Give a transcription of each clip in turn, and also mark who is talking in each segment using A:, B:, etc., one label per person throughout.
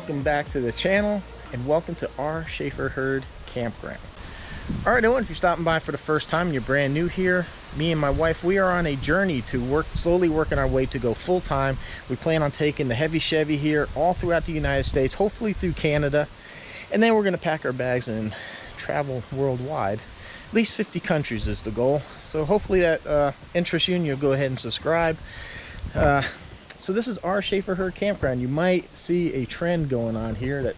A: welcome back to the channel and welcome to our Shaefer herd campground. All right, everyone, if you're stopping by for the first time and you're brand new here, me and my wife, we are on a journey to slowly working our way to go full-time. We plan on taking the heavy Chevy here all throughout the United States, hopefully through Canada, and then we're going to pack our bags and travel worldwide. At least 50 countries is the goal. So hopefully that interests you and you'll go ahead and subscribe. So this is our Shaefer herd campground. You might see a trend going on here that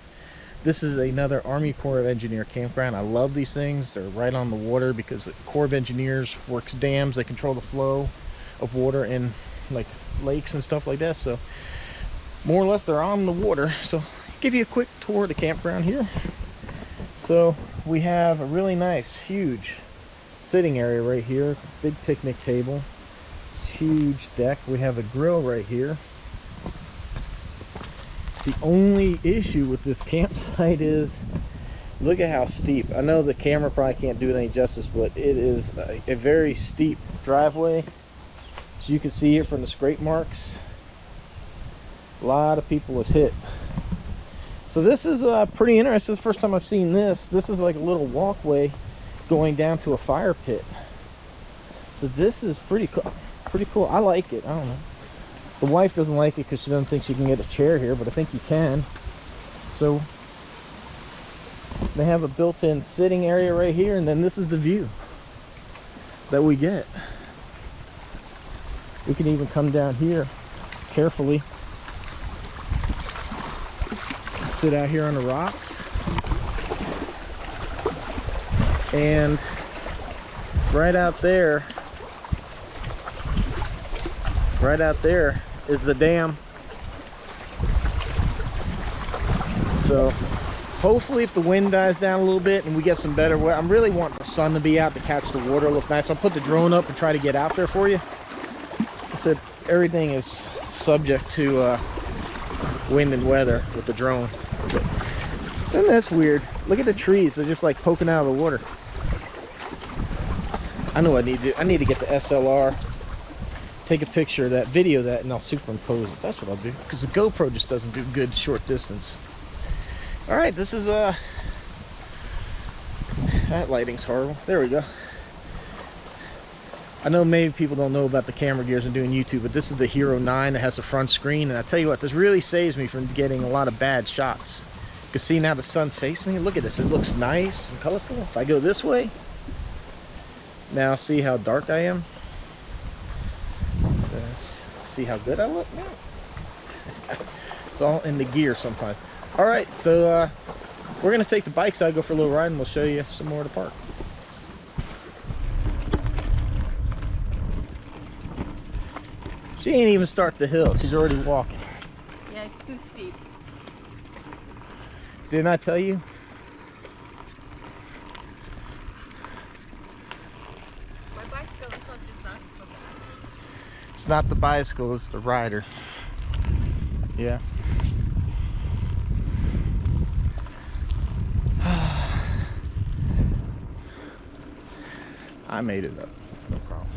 A: this is another Army Corps of Engineer campground. I love these things. They're right on the water because the Corps of Engineers works dams. They control the flow of water in like lakes and stuff like that. So more or less they're on the water. So I'll give you a quick tour of the campground here. So we have a really nice, huge sitting area right here. Big picnic table. This huge deck. We have a grill right here. The only issue with this campsite is, look at how steep. I know the camera probably can't do it any justice, but it is a very steep driveway. As you can see here from the scrape marks, a lot of people have hit. So this is pretty interesting. It's the first time I've seen this. This is like a little walkway going down to a fire pit. So this is pretty cool. Pretty cool. I like it. I don't know. The wife doesn't like it because she doesn't think she can get a chair here, but I think you can. So they have a built-in sitting area right here, and then this is the view that we get. We can even come down here carefully, sit out here on the rocks, and right out there is the dam. So hopefully if the wind dies down a little bit and we get some better weather, I'm really wanting the sun to be out to catch the water, look nice. I'll put the drone up and try to get out there for you. I said everything is subject to wind and weather with the drone. And that's weird. Look at the trees, they're just like poking out of the water. I know what I need to do. I need to get the SLR, take a picture of that, video that, and I'll superimpose it. That's what I'll do, because the GoPro just doesn't do good short distance. All right, this is that lighting's horrible. There we go. I know maybe people don't know about the camera gears I'm doing YouTube, but this is the Hero 9 that has a front screen, and I tell you what, this really saves me from getting a lot of bad shots. You can see now the sun's facing me. Look at this, it looks nice and colorful. If I go this way, now see how dark I am? See how good I look now? It's all in the gear sometimes. All right, so we're gonna take the bikes out, go for a little ride, and we'll show you some more of the park. She ain't even start the hill, she's already walking.
B: Yeah, it's too steep.
A: Didn't I tell you?
B: My bicycle is not designed for that.
A: It's not the bicycle, it's the rider. Yeah. I made it up, no problem.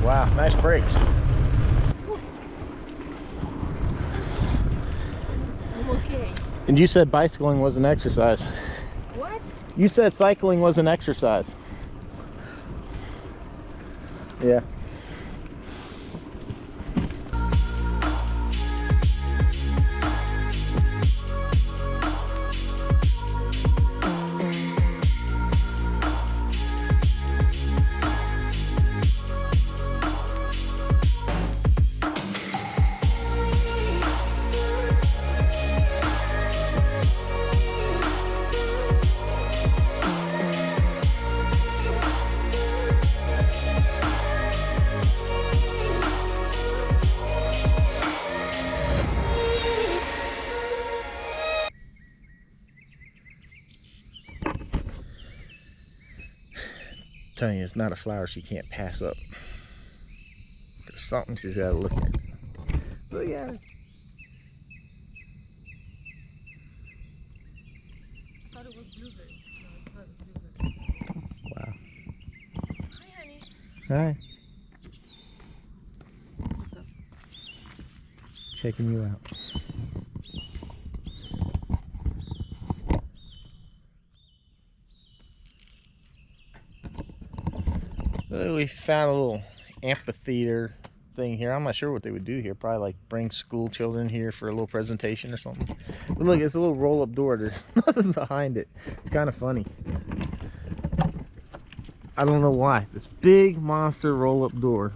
A: Wow, nice brakes.
B: I'm okay.
A: And you said bicycling was an exercise.
B: What?
A: You said cycling was an exercise. Yeah. Telling you, it's not a flower she can't pass up. There's something she's got to look at. Look at it. I thought it was blueberry. No, it's not blueberry. Wow. All right.
B: What's up?
A: Checking you out. Well, we found a little amphitheater thing here. I'm not sure what they would do here. Probably like bring school children here for a little presentation or something. But look, it's a little roll-up door. There's nothing behind it. It's kind of funny. I don't know why. This big monster roll-up door.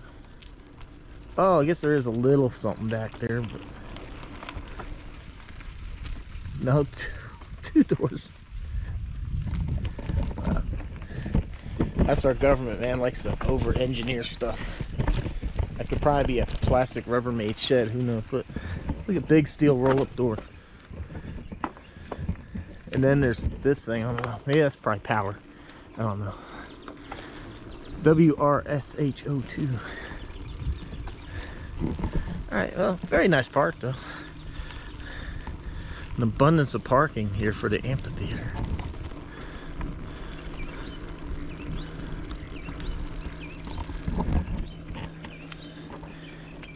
A: Oh, I guess there is a little something back there, but no, two doors. That's our government, man. Likes to over-engineer stuff. That could probably be a plastic Rubbermaid shed. Who knows? But look at big steel roll-up door. And then there's this thing. I don't know. Maybe that's probably power. I don't know. WRSHO2. Alright, well, very nice park though. An abundance of parking here for the amphitheater.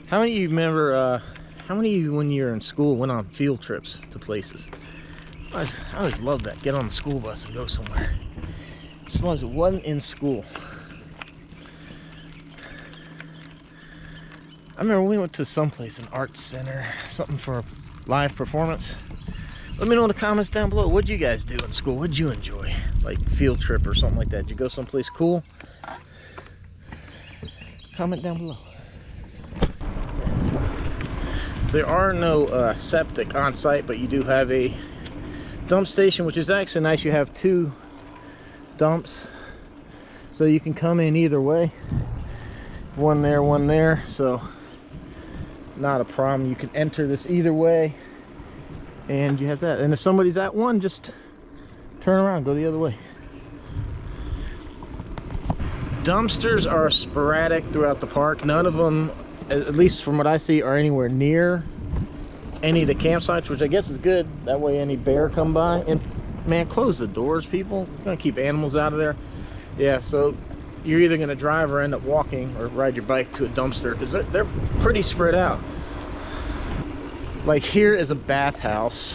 A: How many of you remember, how many of you when you were in school went on field trips to places? I always loved that. Get on the school bus and go somewhere. As long as it wasn't in school. I remember we went to someplace, an art center, something for a live performance. Let me know in the comments down below. What'd you guys do in school? What'd you enjoy? Like field trip or something like that. Did you go someplace cool? Comment down below. There are no septic on site, but you do have a dump station, which is actually nice. You have two dumps, so you can come in either way. One there, so not a problem. You can enter this either way, and you have that. And if somebody's at one, just turn around, go the other way. Dumpsters are sporadic throughout the park. None of them, at least from what I see, are anywhere near any of the campsites, which I guess is good. That way any bear come by. And man, close the doors, people. You're gonna keep animals out of there. Yeah, so you're either gonna drive or end up walking or ride your bike to a dumpster, because they're pretty spread out. Like here is a bathhouse.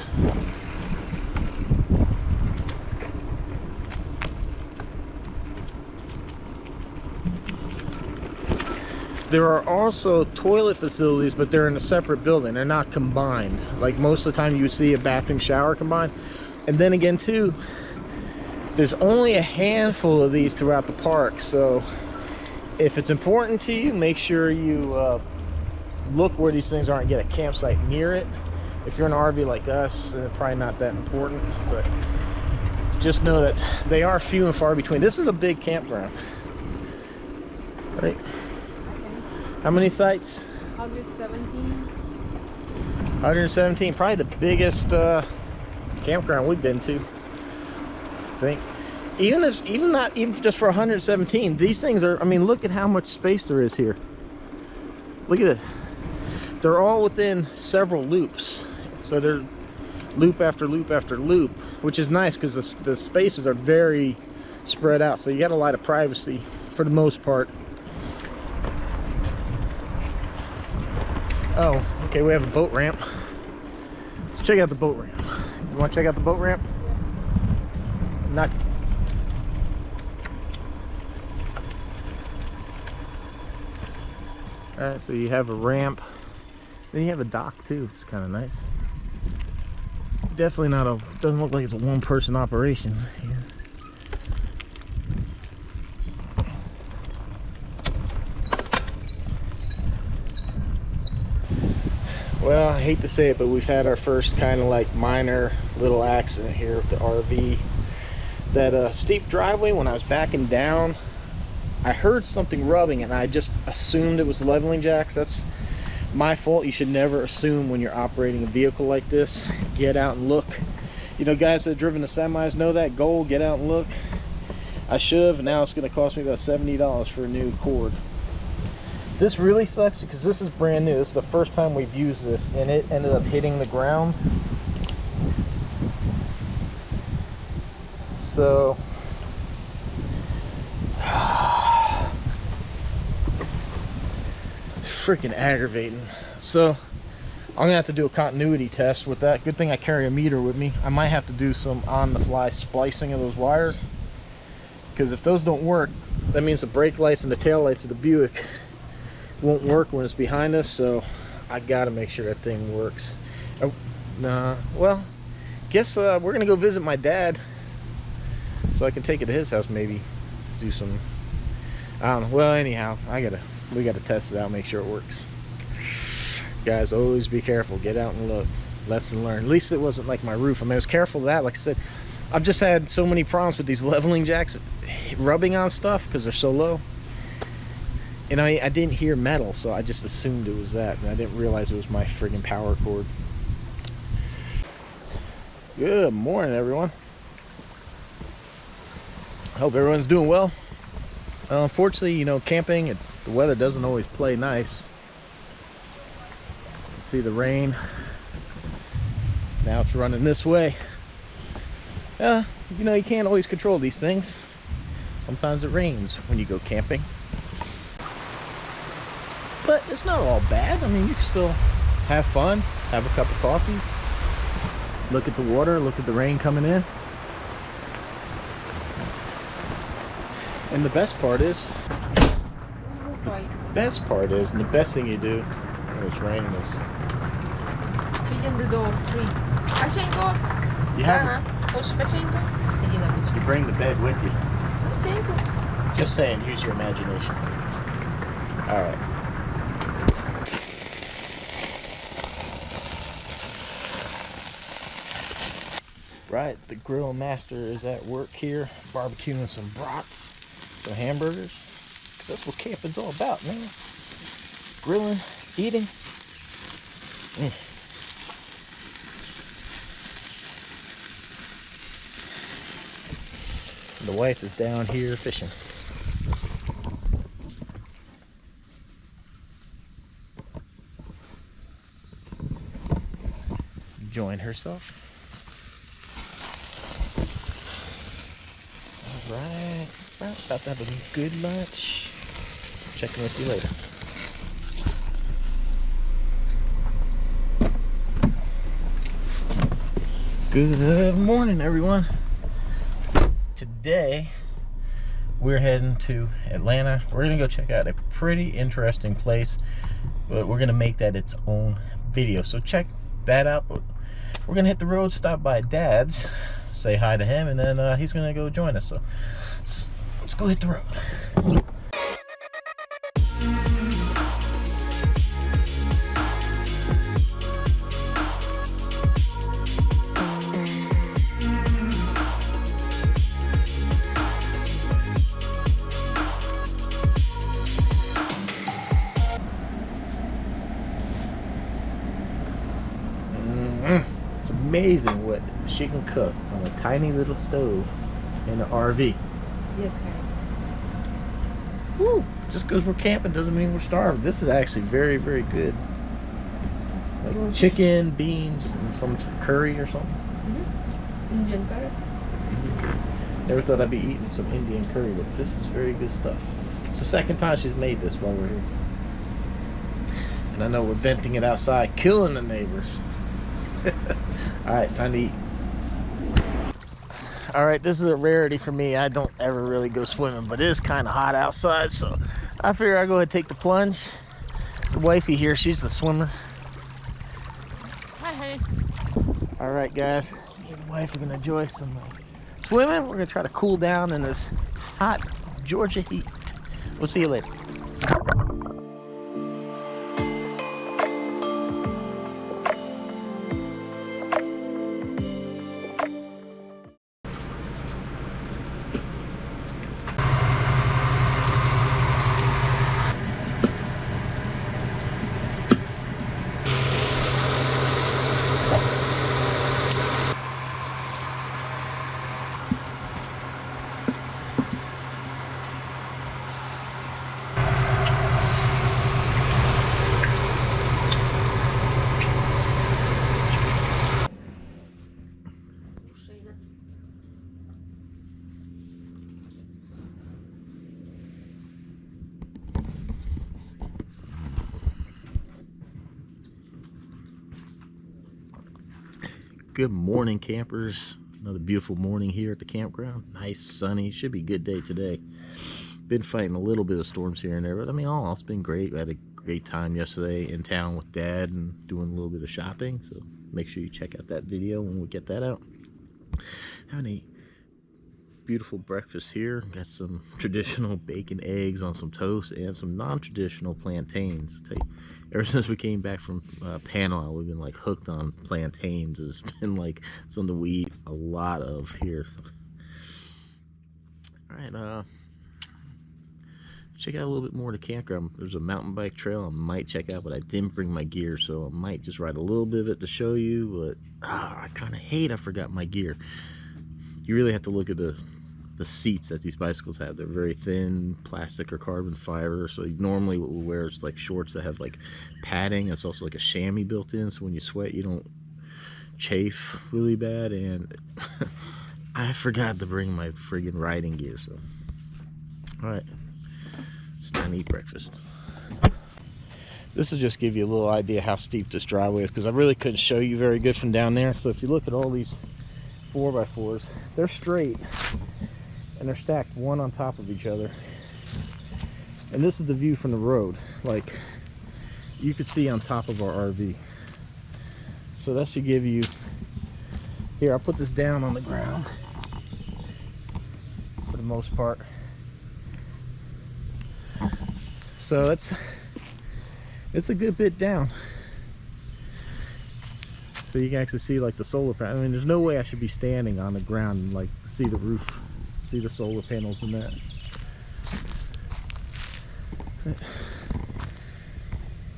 A: There are also toilet facilities, but they're in a separate building. They're not combined. Like most of the time you see a bathroom shower combined. And then again too, there's only a handful of these throughout the park. So if it's important to you, make sure you look where these things are and get a campsite near it. If you're an RV like us, then it's probably not that important, but just know that they are few and far between. This is a big campground, right? How many sites?
B: 117.
A: 117, probably the biggest campground we've been to, I think. Even not even just for 117, these things are, I mean, look at how much space there is here. Look at this. They're all within several loops. So they're loop after loop after loop, which is nice because the spaces are very spread out. So you got a lot of privacy for the most part. Oh, okay, we have a boat ramp. Let's check out the boat ramp. You want to check out the boat ramp? Not. Alright, so you have a ramp. Then you have a dock too. It's kind of nice. Definitely not a, doesn't look like it's a one-person operation here. Well, I hate to say it, but we've had our first kind of like minor little accident here with the RV. That steep driveway, when I was backing down, I heard something rubbing and I just assumed it was leveling jacks. That's my fault. You should never assume when you're operating a vehicle like this. Get out and look. You know, guys that have driven the semis know that goal. Get out and look. I should have, and now it's going to cost me about $70 for a new cord. This really sucks because this is brand new. This is the first time we've used this, and it ended up hitting the ground. So freaking aggravating. So I'm gonna have to do a continuity test with that. Good thing I carry a meter with me. I might have to do some on-the-fly splicing of those wires, because if those don't work, that means the brake lights and the tail lights of the Buick won't work when it's behind us. So I gotta make sure that thing works. Well, guess we're gonna go visit my dad, so I can take it to his house, maybe do some, I don't know. Well, anyhow, we gotta test it out, make sure it works. Guys, always be careful. Get out and look. Lesson learned. At least it wasn't like my roof. I mean, I was careful of that. Like I said, I've just had so many problems with these leveling jacks rubbing on stuff because they're so low. And I didn't hear metal, so I just assumed it was that, and I didn't realize it was my friggin' power cord. Good morning, everyone. I hope everyone's doing well. Unfortunately, you know, camping, the weather doesn't always play nice. See the rain. Now it's running this way. You know, you can't always control these things. Sometimes it rains when you go camping. But it's not all bad. I mean, you can still have fun, have a cup of coffee, look at the water, look at the rain coming in. And the best part is, and the best thing you do when it's raining is you bring the bed with you. Just saying, use your imagination. Alright. Right, the grill master is at work here, barbecuing some brats, some hamburgers. 'Cause that's what camping's all about, man. Grilling, eating. The wife is down here fishing. Enjoying herself. Alright, about to have a good lunch. Checking with you later. Good morning, everyone. Today we're heading to Atlanta. We're gonna go check out a pretty interesting place, but we're gonna make that its own video, so check that out. But we're gonna hit the road, stop by Dad's, say hi to him, and then he's gonna go join us. So let's go hit the road. It's amazing what she can cook on a tiny little stove in an RV.
B: Yes, honey.
A: Woo! Just because we're camping doesn't mean we're starving. This is actually very, very good. Like chicken, beans, and some curry or something.
B: Indian curry.
A: Never thought I'd be eating some Indian curry, but this is very good stuff. It's the second time she's made this while we're here. And I know we're venting it outside, killing the neighbors. Alright, time to eat. Alright, this is a rarity for me. I don't ever really go swimming, but it is kind of hot outside, so I figure I'll go ahead and take the plunge. The wifey here, she's the swimmer.
B: Hi, honey.
A: Alright, guys, me and the wife are going to enjoy some swimming. We're going to try to cool down in this hot Georgia heat. We'll see you later. Good morning, campers. Another beautiful morning here at the campground. Nice, sunny. Should be a good day today. Been fighting a little bit of storms here and there, but I mean, all in all, it's been great. I had a great time yesterday in town with Dad and doing a little bit of shopping. So make sure you check out that video when we get that out. Having a beautiful breakfast here. Got some traditional bacon, eggs on some toast, and some non-traditional plantains. I tell you, ever since we came back from Panama, we've been like hooked on plantains. It's been like something we eat a lot of here. All right, check out a little bit more of the campground. There's a mountain bike trail I might check out, but I didn't bring my gear, so I might just ride a little bit of it to show you. But I kind of hate I forgot my gear. You really have to look at the seats that these bicycles have. They're very thin plastic or carbon fiber, so normally what we wear is like shorts that have like padding. It's also like a chamois built in, so when you sweat you don't chafe really bad. And I forgot to bring my friggin' riding gear, so all right, it's time to eat breakfast. This will just give you a little idea how steep this driveway is, because I really couldn't show you very good from down there. So if you look at all these 4x4s, they're straight and they're stacked one on top of each other, and this is the view from the road. Like, you could see on top of our RV, so that should give you, here, I'll put this down on the ground for the most part. So it's a good bit down, so you can actually see like the solar panel. I mean, there's no way I should be standing on the ground and like see the roof, see the solar panels and that.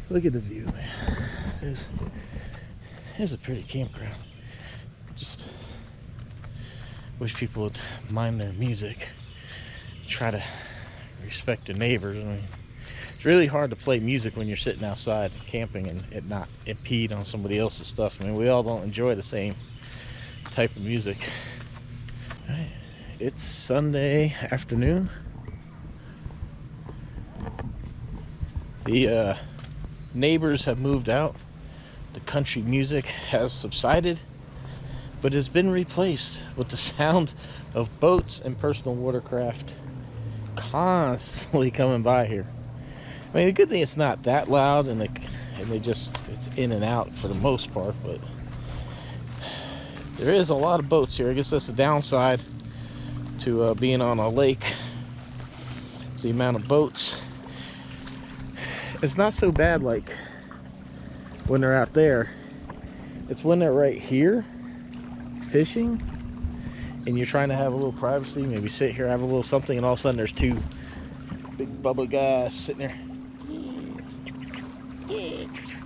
A: Look at the view, man. There's a pretty campground. Just wish people would mind their music, try to respect the neighbors. I mean, it's really hard to play music when you're sitting outside camping and it not impede on somebody else's stuff. I mean, we all don't enjoy the same type of music. All right. It's Sunday afternoon. The neighbors have moved out. The country music has subsided, but it's been replaced with the sound of boats and personal watercraft constantly coming by here. I mean, the good thing, it's not that loud, and it's in and out for the most part, but there is a lot of boats here. I guess that's the downside to being on a lake. It's the amount of boats. It's not so bad like when they're out there. It's when they're right here fishing and you're trying to have a little privacy, maybe sit here, have a little something, and all of a sudden there's two big bubba guys sitting there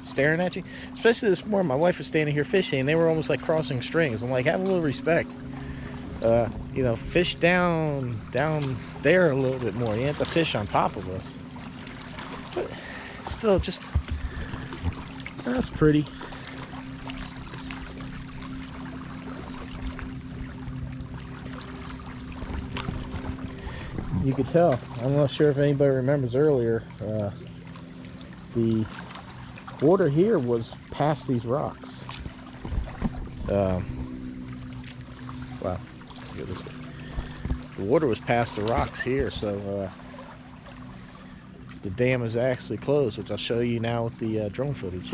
A: staring at you. Especially this morning, my wife was standing here fishing and they were almost like crossing strings. I'm like, have a little respect. You know, fish down there a little bit more. You have to fish on top of us. But still, just, that's pretty. You could tell. I'm not sure if anybody remembers earlier, the water here was past these rocks. Wow. The water was past the rocks here, so the dam is actually closed, which I'll show you now with the drone footage.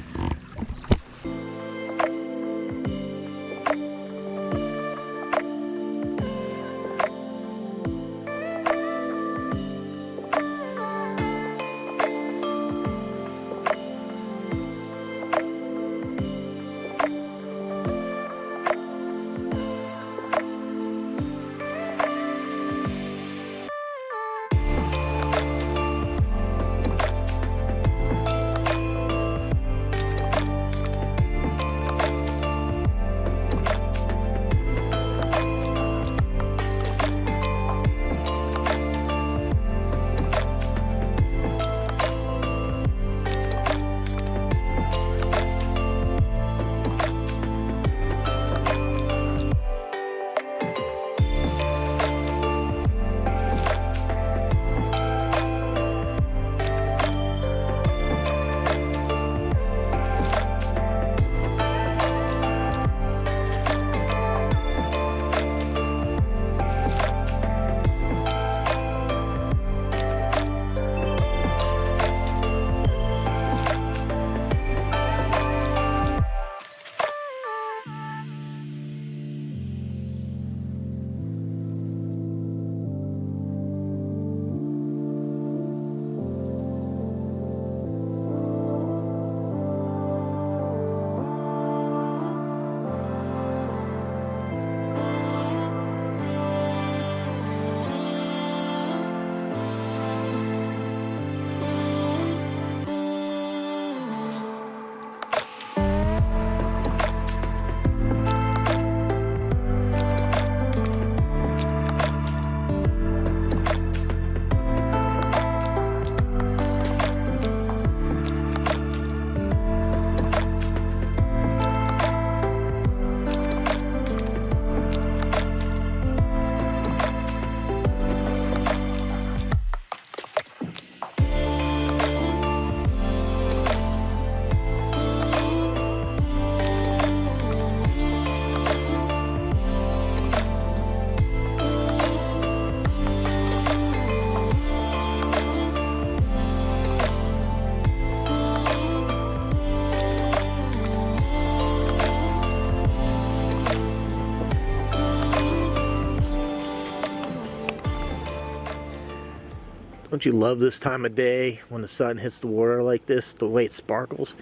A: Don't you love this time of day when the sun hits the water like this, the way it sparkles?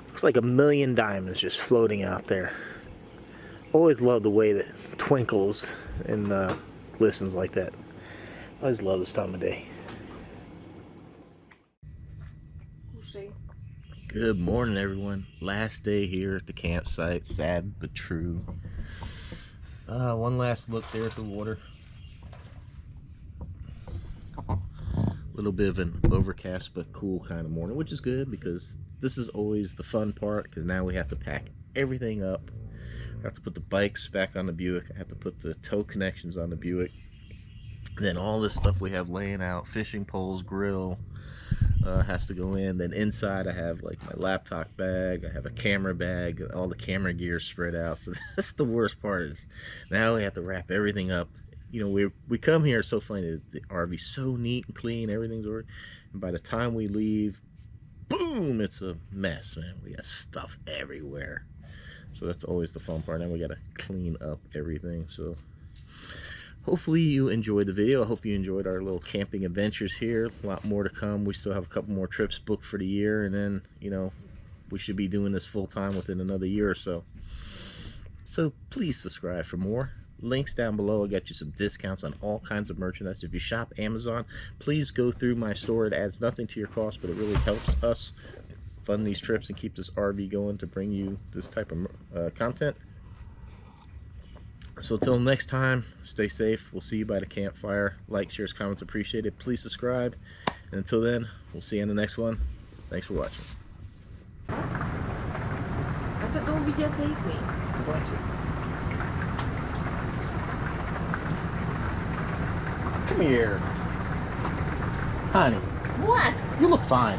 A: Looks like a million diamonds just floating out there. Always love the way that it twinkles and glistens like that. Always love this time of day. Good morning, everyone. Last day here at the campsite. Sad but true. One last look there at the water. A little bit of an overcast but cool kind of morning, which is good because this is always the fun part, because now we have to pack everything up. I have to put the bikes back on the Buick. I have to put the tow connections on the Buick. Then all this stuff we have laying out, fishing poles, grill, has to go in. Then inside I have like my laptop bag, I have a camera bag, all the camera gear spread out. So that's the worst part, is now we have to wrap everything up. You know, we come here, it's so funny, the RV's so neat and clean, everything's ordered, and by the time we leave, boom, it's a mess, man. We got stuff everywhere. So that's always the fun part. Now we got to clean up everything. So hopefully you enjoyed the video. I hope you enjoyed our little camping adventures here. A lot more to come. We still have a couple more trips booked for the year, and then, you know, we should be doing this full time within another year or so. So please subscribe for more. Links down below. I got you some discounts on all kinds of merchandise. If you shop Amazon, please go through my store. It adds nothing to your cost, but it really helps us fund these trips and keep this RV going to bring you this type of content. So until next time, stay safe. We'll see you by the campfire. Like, shares, comments appreciated. Please subscribe. And until then, we'll see you in the next one. Thanks for watching.
B: I said, don't videotape me.
A: I'm going to. Come here. Honey.
B: What?
A: You look fine.